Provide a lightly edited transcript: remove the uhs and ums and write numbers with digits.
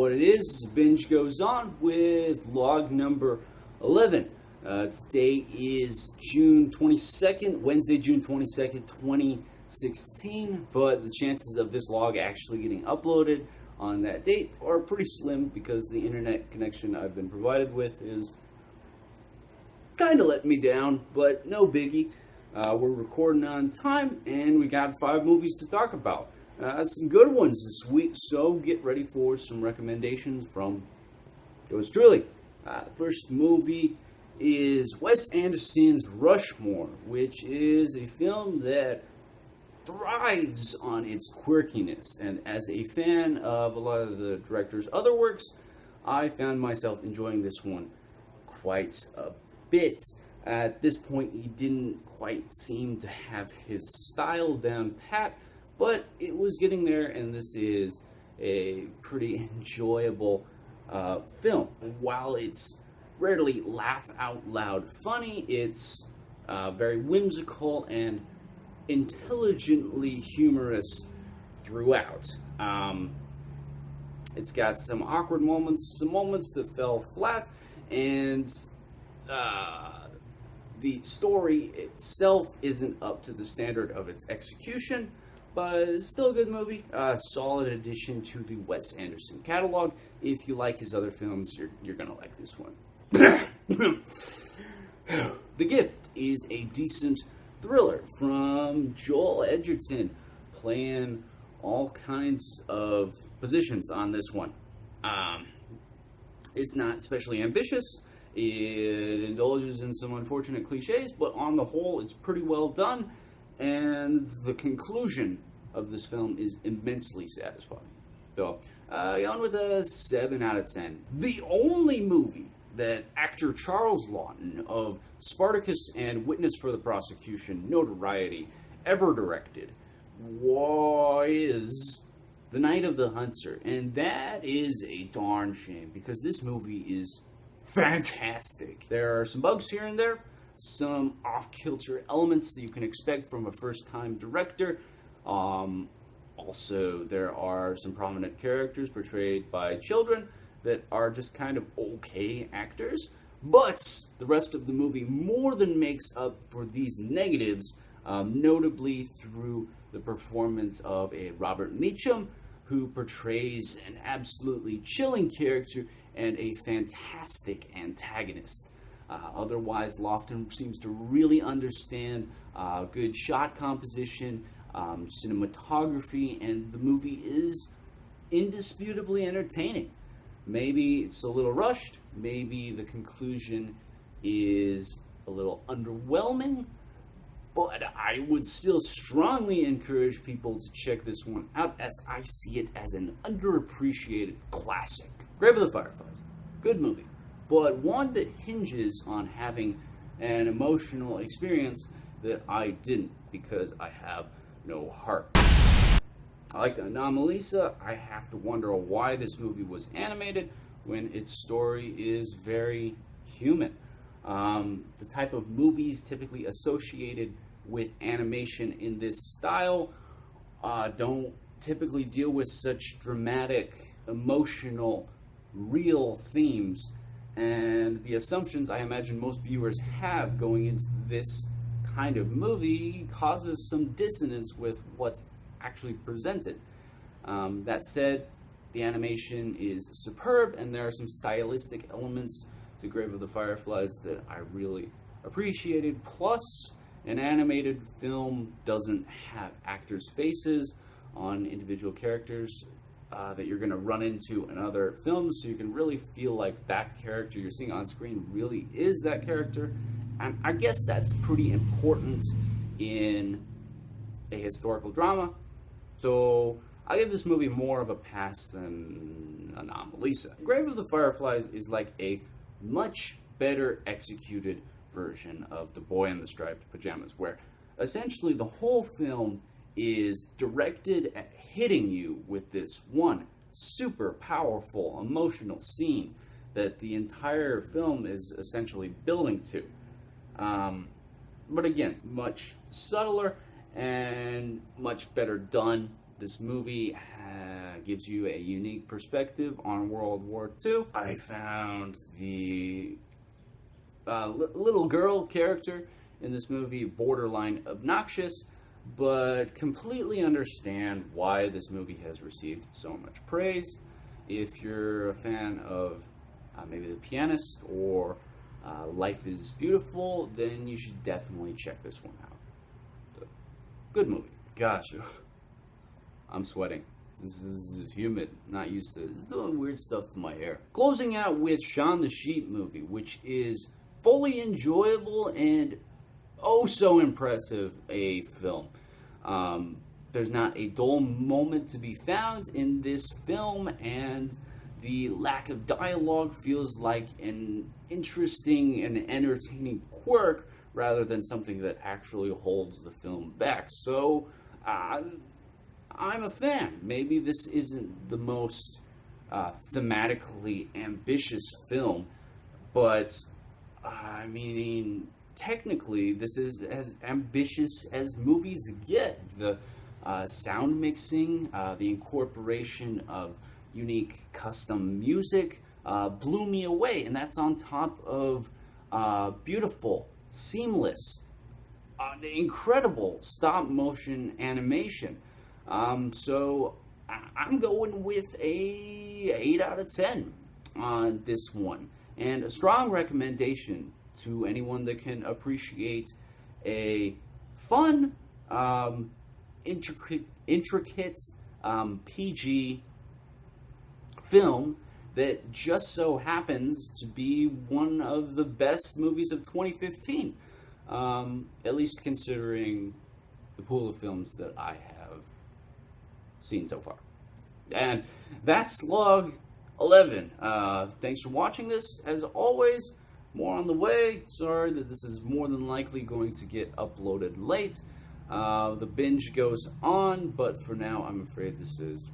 what it is. Binge goes on with vlog number 11. Today is June 22nd, Wednesday, June 22nd, 2016, but the chances of this vlog actually getting uploaded on that date are pretty slim because the internet connection I've been provided with is kind of letting me down, but no biggie. We're recording on time, and we got 5 movies to talk about. Some good ones this week, so get ready for some recommendations from yours truly. The first movie is Wes Anderson's Rushmore, which is a film that thrives on its quirkiness. And as a fan of a lot of the director's other works, I found myself enjoying this one quite a bit. At this point, he didn't quite seem to have his style down pat, but it was getting there, and this is a pretty enjoyable film. While it's rarely laugh out loud funny, it's very whimsical and intelligently humorous throughout. It's got some awkward moments, some moments that fell flat, and the story itself isn't up to the standard of its execution, but it's still a good movie. Solid addition to the Wes Anderson catalog. If you like his other films, you're gonna like this one. The Gift is a decent thriller from Joel Edgerton, playing all kinds of positions on this one. It's not especially ambitious. It indulges in some unfortunate cliches, but on the whole, it's pretty well done, and the conclusion of this film is immensely satisfying. So, going with a 7 out of 10. The only movie that actor Charles Laughton of Spartacus and Witness for the Prosecution notoriety ever directed was The Night of the Hunter, and that is a darn shame because this movie is fantastic. There are some bugs here and there, some off-kilter elements that you can expect from a first-time director. Also, there are some prominent characters portrayed by children that are just kind of okay actors, but the rest of the movie more than makes up for these negatives, notably through the performance of a Robert Meacham, who portrays an absolutely chilling character and a fantastic antagonist. Otherwise, Laughton seems to really understand good shot composition, cinematography, and the movie is indisputably entertaining. Maybe it's a little rushed, maybe the conclusion is a little underwhelming, but I would still strongly encourage people to check this one out, as I see it as an underappreciated classic. Grave of the Fireflies, good movie, but one that hinges on having an emotional experience that I didn't, because I have no heart. Like Anomalisa, I have to wonder why this movie was animated when its story is very human. The type of movies typically associated with animation in this style don't typically deal with such dramatic, emotional, real themes, and the assumptions I imagine most viewers have going into this kind of movie causes some dissonance with what's actually presented. That said, the animation is superb, and there are some stylistic elements to Grave of the Fireflies that I really appreciated. Plus, an animated film doesn't have actors' faces on individual characters that you're going to run into in other films, so you can really feel like that character you're seeing on screen really is that character. And I guess that's pretty important in a historical drama. So I give this movie more of a pass than Anomalisa. Grave of the Fireflies is like a much better executed version of The Boy in the Striped Pajamas, where essentially the whole film is directed at hitting you with this one super powerful emotional scene that the entire film is essentially building to. But again, much subtler and much better done This movie gives you a unique perspective on World War II. I found the little girl character in this movie borderline obnoxious, but completely understand why this movie has received so much praise. If you're a fan of maybe The Pianist or Life is Beautiful, then you should definitely check this one out. So, good movie. Gosh, I'm sweating. This is humid. Not used to this. It's doing weird stuff to my hair. Closing out with Shaun the Sheep movie, which is fully enjoyable and oh so impressive a film. There's not a dull moment to be found in this film, and the lack of dialogue feels like an interesting and entertaining quirk rather than something that actually holds the film back. So, I'm a fan. Maybe this isn't the most thematically ambitious film, but I mean, technically, this is as ambitious as movies get. The sound mixing, the incorporation of unique custom music blew me away, and that's on top of beautiful, seamless, incredible stop motion animation. So I'm going with a 8 out of 10 on this one, and a strong recommendation to anyone that can appreciate a fun, intricate PG film that just so happens to be one of the best movies of 2015, at least considering the pool of films that I have seen so far. And that's log 11. Thanks for watching this. As always, more on the way. Sorry that this is more than likely going to get uploaded late. The binge goes on, but for now, I'm afraid this is